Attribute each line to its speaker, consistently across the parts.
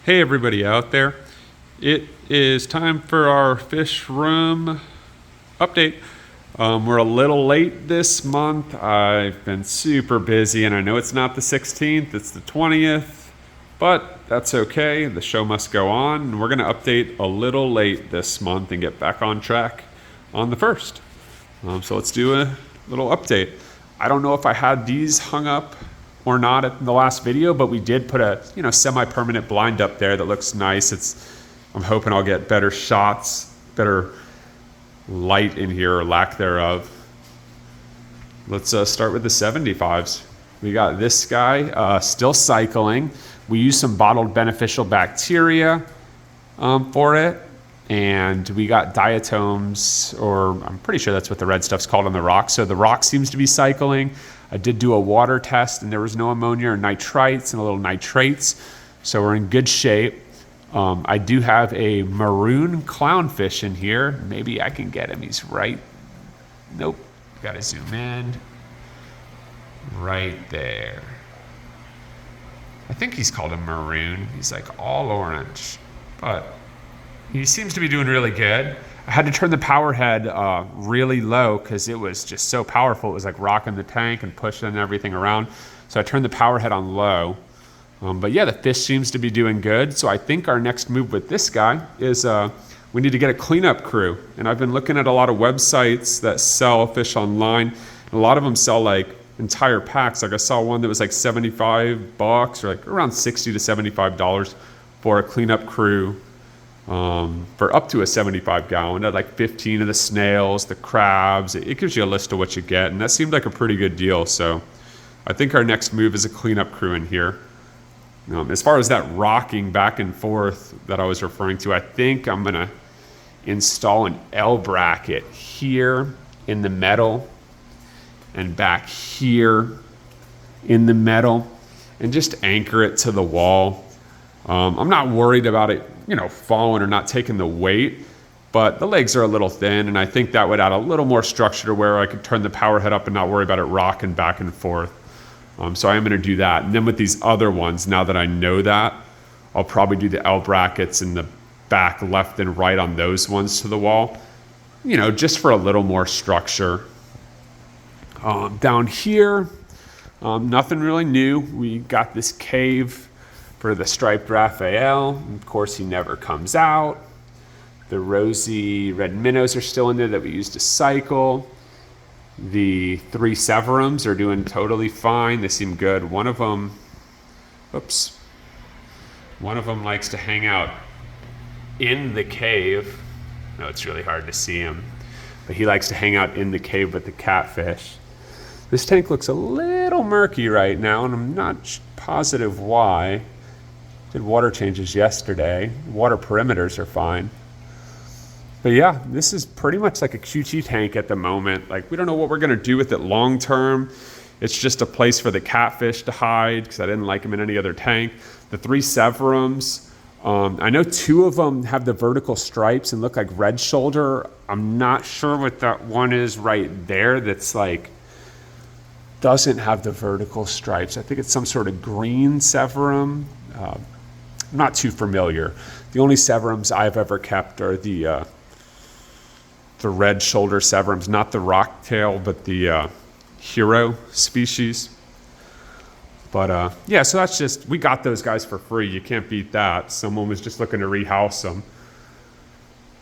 Speaker 1: Hey everybody out there. It is time for our fish room update. We're a little late this month. I've been super busy and I know it's not the 16th, it's the 20th, but that's okay. The show must go on and we're gonna update a little late this month and get back on track on the 1st. So let's do a little update. I don't know if I had these hung up or not in the last video, but we did put a semi-permanent blind up there that looks nice. I'm hoping I'll get better shots, better light in here or lack thereof. Let's start with the 75s. We got this guy still cycling. We used some bottled beneficial bacteria for it, and we got diatoms, or I'm pretty sure that's what the red stuff's called on the rock. So the rock seems to be cycling. I did do a water test and there was no ammonia or nitrites and a little nitrates. So we're in good shape. I do have a maroon clownfish in here. Maybe I can get him. He's right. Nope. Gotta zoom in. Right there. I think he's called a maroon. He's like all orange, but he seems to be doing really good. I had to turn the power head really low because it was just so powerful. It was like rocking the tank and pushing everything around. So I turned the power head on low. But yeah, the fish seems to be doing good. So I think our next move with this guy is we need to get a cleanup crew. And I've been looking at a lot of websites that sell fish online. And a lot of them sell like entire packs. Like I saw one that was like $75 or like around $60 to $75 for a cleanup crew. For up to a 75 gallon at like 15 of the snails, the crabs. It gives you a list of what you get, and that seemed like a pretty good deal. So I think our next move is a cleanup crew in here. As far as that rocking back and forth that I was referring to, I think I'm gonna install an L bracket here in the metal and back here in the metal and just anchor it to the wall. I'm not worried about it falling or not taking the weight, but the legs are a little thin, and I think that would add a little more structure to where I could turn the power head up and not worry about it rocking back and forth. So I am gonna do that. And then with these other ones, now that I know that, I'll probably do the L brackets in the back left and right on those ones to the wall, just for a little more structure. Down here, nothing really new. We got this cave for the striped Raphael. Of course, he never comes out. The rosy red minnows are still in there that we used to cycle. The 3 Severums are doing totally fine. They seem good. One of them likes to hang out in the cave. No, it's really hard to see him, but he likes to hang out in the cave with the catfish. This tank looks a little murky right now, and I'm not positive why. Did water changes yesterday. Water perimeters are fine. But yeah, this is pretty much like a QT tank at the moment. Like, we don't know what we're gonna do with it long term. It's just a place for the catfish to hide because I didn't like them in any other tank. The 3 Severums, I know 2 of them have the vertical stripes and look like red shoulder. I'm not sure what that one is right there that's like, doesn't have the vertical stripes. I think it's some sort of green Severum. I'm not too familiar. The only Severums I've ever kept are the red shoulder Severums, not the rocktail, but the hero species. But yeah, so that's just, we got those guys for free. You can't beat that. Someone was just looking to rehouse them.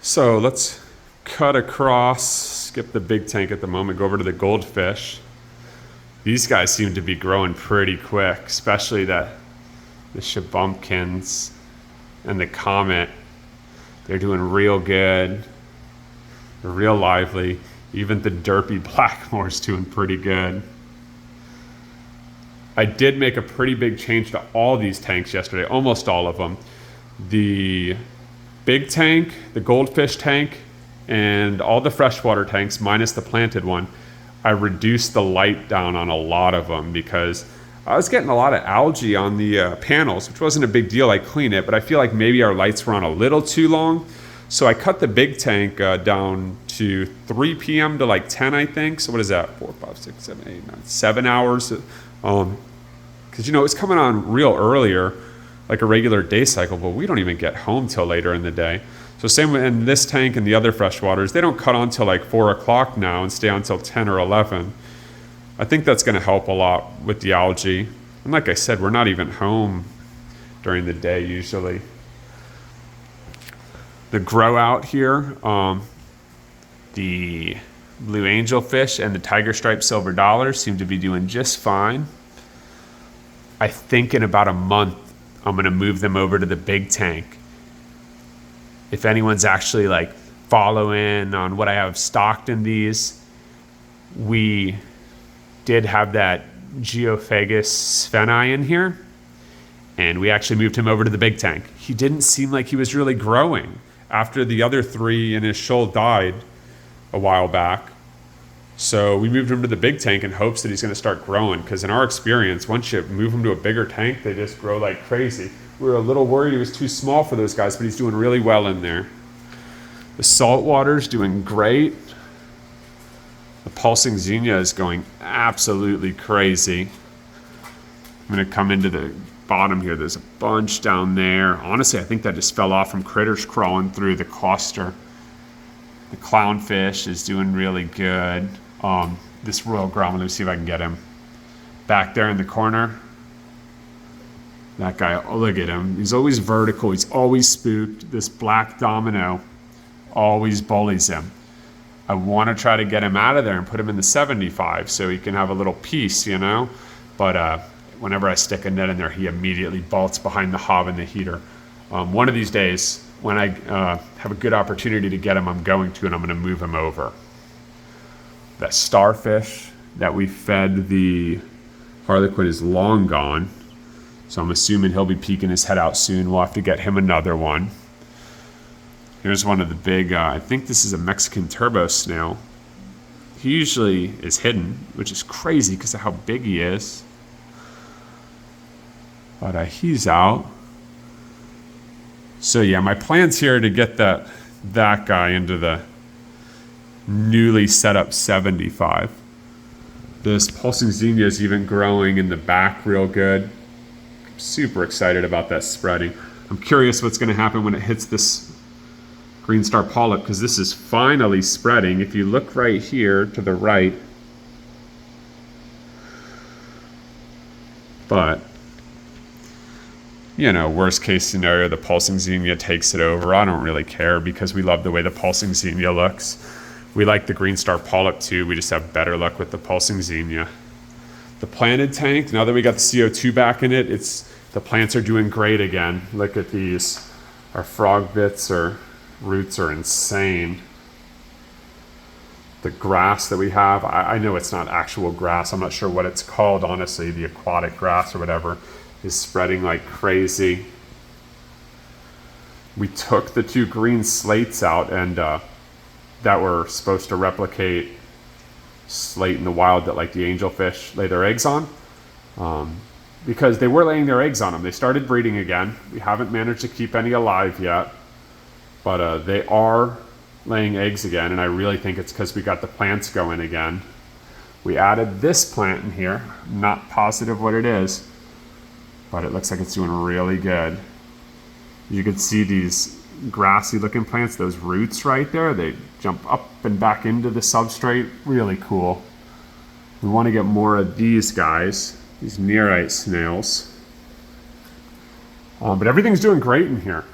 Speaker 1: So let's cut across, skip the big tank at the moment, go over to the Goldfish. These guys seem to be growing pretty quick, especially the Shabumpkins and the Comet. They're doing real good. They're real lively. Even the derpy Blackmore's doing pretty good. I did make a pretty big change to all these tanks yesterday, almost all of them. The big tank, the Goldfish tank, and all the freshwater tanks, minus the planted one, I reduced the light down on a lot of them because I was getting a lot of algae on the panels, which wasn't a big deal. I cleaned it, but I feel like maybe our lights were on a little too long. So I cut the big tank down to 3 p.m. to like 10, I think. So what is that? 4, 5, 6, 7, 8, 9, 7 hours. Because, it's coming on real earlier. like a regular day cycle, but we don't even get home till later in the day. So same in this tank and the other freshwaters, they don't cut on till like 4 o'clock now and stay on till 10 or 11. I think that's going to help a lot with the algae. And like I said, we're not even home during the day usually. The grow out here, the blue angelfish and the tiger striped silver dollars seem to be doing just fine. I think in about a month, I'm going to move them over to the big tank. If anyone's actually like following on what I have stocked in these, we did have that Geophagus spheni in here, and we actually moved him over to the big tank. He didn't seem like he was really growing after the other 3 in his shoal died a while back. So we moved him to the big tank in hopes that he's going to start growing, because in our experience, once you move him to a bigger tank, they just grow like crazy. We were a little worried he was too small for those guys, but he's doing really well in there. The saltwater's doing great. The pulsing zinnia is going absolutely crazy. I'm going to come into the bottom here. There's a bunch down there. Honestly, I think that just fell off from critters crawling through the cluster. The clownfish is doing really good. This royal grommet, let me see if I can get him. Back there in the corner. That guy, oh, look at him. He's always vertical. He's always spooked. This black domino always bullies him. I want to try to get him out of there and put him in the 75 so he can have a little piece, you know? But whenever I stick a net in there, he immediately bolts behind the hob and the heater. One of these days, when I have a good opportunity to get him, I'm going to, and I'm going to move him over. That starfish that we fed the harlequin is long gone. So I'm assuming he'll be peeking his head out soon. We'll have to get him another one. Here's one of the big, I think this is a Mexican turbo snail. He usually is hidden, which is crazy because of how big he is. But he's out. So yeah, my plan's here to get that guy into the newly set up 75. This pulsing zinnia is even growing in the back real good. I'm super excited about that spreading. I'm curious what's going to happen when it hits this green star polyp, because this is finally spreading. If you look right here to the right, but you know, worst case scenario, the pulsing zinnia takes it over. I don't really care because we love the way the pulsing zinnia looks. We like the green star polyp too. We just have better luck with the pulsing zinnia. The planted tank, now that we got the CO2 back in it, the plants are doing great again. Look at these. Our frog bits or roots are insane. The grass that we have, I know it's not actual grass. I'm not sure what it's called, honestly, the aquatic grass or whatever, is spreading like crazy. We took the 2 green slates out and that were supposed to replicate slate in the wild that like the angelfish lay their eggs on, because they were laying their eggs on them. They started breeding again. We haven't managed to keep any alive yet, but they are laying eggs again, and I really think it's because we got the plants going again. We added this plant in here. I'm not positive what it is, but it looks like it's doing really good. You can see these grassy looking plants, those roots right there, they jump up and back into the substrate. Really cool. We want to get more of these guys, these nearite snails. But everything's doing great in here.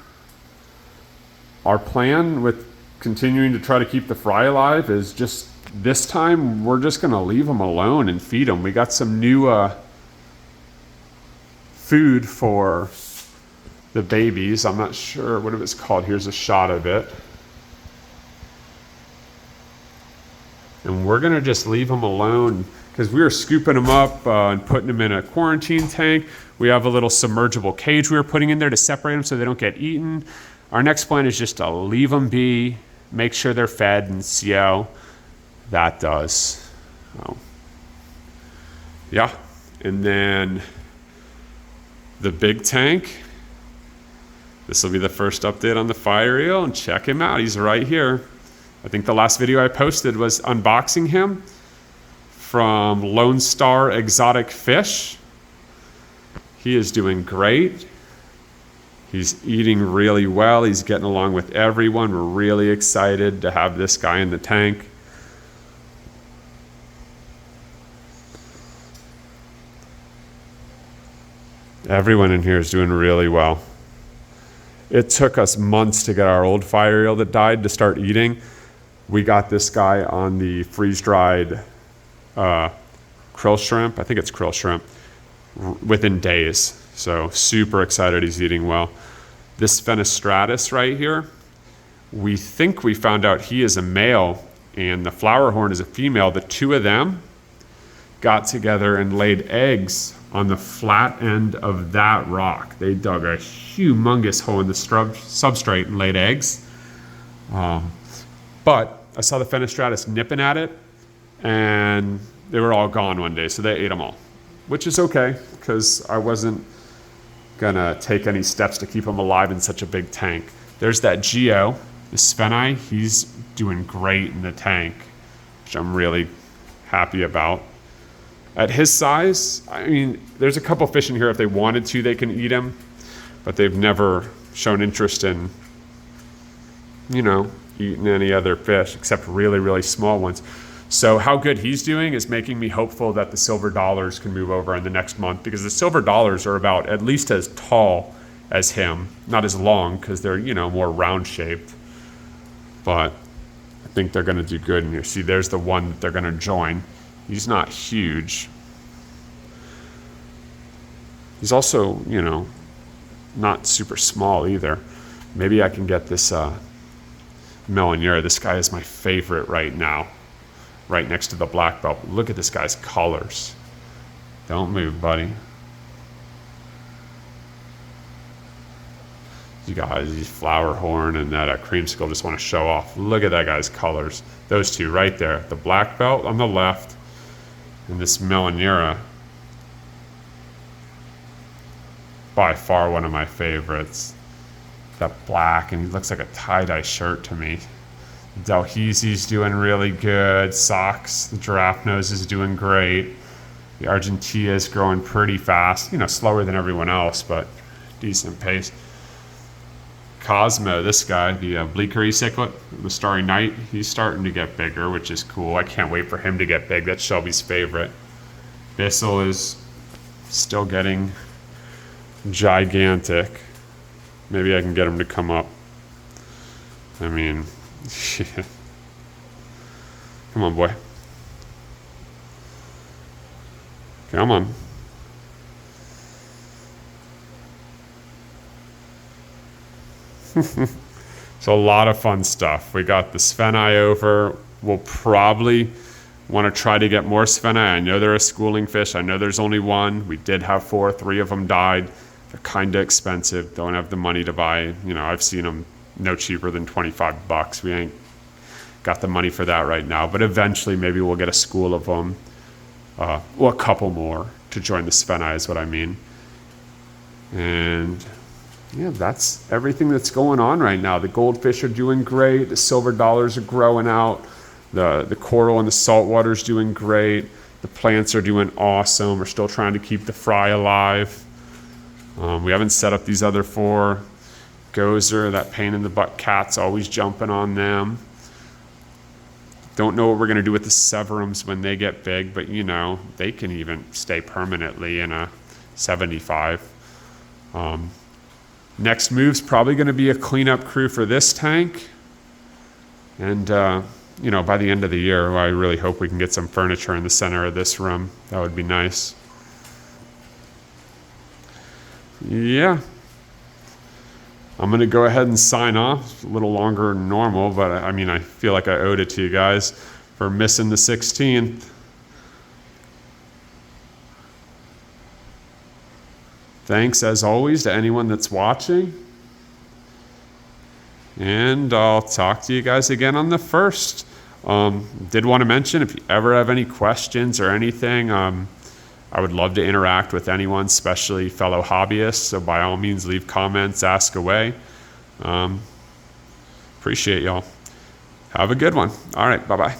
Speaker 1: Our plan with continuing to try to keep the fry alive is just this time we're just going to leave them alone and feed them. We got some new food for the babies. I'm not sure what it was called. Here's a shot of it. And we're going to just leave them alone because we were scooping them up and putting them in a quarantine tank. We have a little submergible cage we were putting in there to separate them so they don't get eaten. Our next plan is just to leave them be, make sure they're fed, and see how that does. Yeah. And then the big tank. This will be the first update on the fire eel, and check him out. He's right here. I think the last video I posted was unboxing him from Lone Star Exotic Fish. He is doing great. He's eating really well. He's getting along with everyone. We're really excited to have this guy in the tank. Everyone in here is doing really well. It took us months to get our old fire eel that died to start eating. We got this guy on the freeze-dried krill shrimp. I think it's krill shrimp within days. So super excited he's eating well. This Fenestratus right here, we think we found out he is a male and the flower horn is a female. The two of them got together and laid eggs on the flat end of that rock. They dug a humongous hole in the substrate and laid eggs. But I saw the Fenestratus nipping at it and they were all gone one day, so they ate them all, which is okay because I wasn't gonna take any steps to keep them alive in such a big tank. There's that Geo, the Svenai, he's doing great in the tank, which I'm really happy about. At his size, I mean, there's a couple fish in here, if they wanted to, they can eat him, but they've never shown interest in, you know, eating any other fish except really, really small ones. So how good he's doing is making me hopeful that the silver dollars can move over in the next month, because the silver dollars are about at least as tall as him, not as long because they're, you know, more round shaped, but I think they're going to do good in here. See, there's the one that they're going to join. He's not huge. He's also, you know, not super small either. Maybe I can get this Melanura. This guy is my favorite right now, right next to the black belt. Look at this guy's colors. Don't move, buddy. You guys, these flower horn and that creamsicle just want to show off. Look at that guy's colors. Those two right there. The black belt on the left and this Melanura. By far one of my favorites. That black, and he looks like a tie-dye shirt to me. Dalhousi's doing really good. Socks, the giraffe nose is doing great. The Argentina is growing pretty fast. You know, slower than everyone else, but decent pace. Cosmo, this guy, the Bleakery cichlid, the Starry Night, he's starting to get bigger, which is cool. I can't wait for him to get big. That's Shelby's favorite. Bissell is still getting gigantic. Maybe I can get him to come up. I mean, come on, boy. Come on. So a lot of fun stuff. We got the Svenai over. We'll probably want to try to get more Svenai. I know they're a schooling fish. I know there's only one. We did have 4. 3 of them died. They're kind of expensive. Don't have the money to buy. You know, I've seen them no cheaper than $25. We ain't got the money for that right now. But eventually, maybe we'll get a school of them. Well, a couple more to join the Svenai is what I mean. And yeah, that's everything that's going on right now. The goldfish are doing great. The silver dollars are growing out. The coral and the saltwater is doing great. The plants are doing awesome. We're still trying to keep the fry alive. We haven't set up these other 4. Gozer, that pain in the butt cat's always jumping on them. Don't know what we're going to do with the Severums when they get big, but you know, they can even stay permanently in a 75. Next move's probably going to be a cleanup crew for this tank. And, you know, by the end of the year, I really hope we can get some furniture in the center of this room. That would be nice. Yeah. I'm going to go ahead and sign off. A little longer than normal, but I mean, I feel like I owed it to you guys for missing the 16th. Thanks, as always, to anyone that's watching. And I'll talk to you guys again on the 1st. Did want to mention, if you ever have any questions or anything, I would love to interact with anyone, especially fellow hobbyists. So by all means, leave comments, ask away. Appreciate y'all. Have a good one. All right, bye-bye.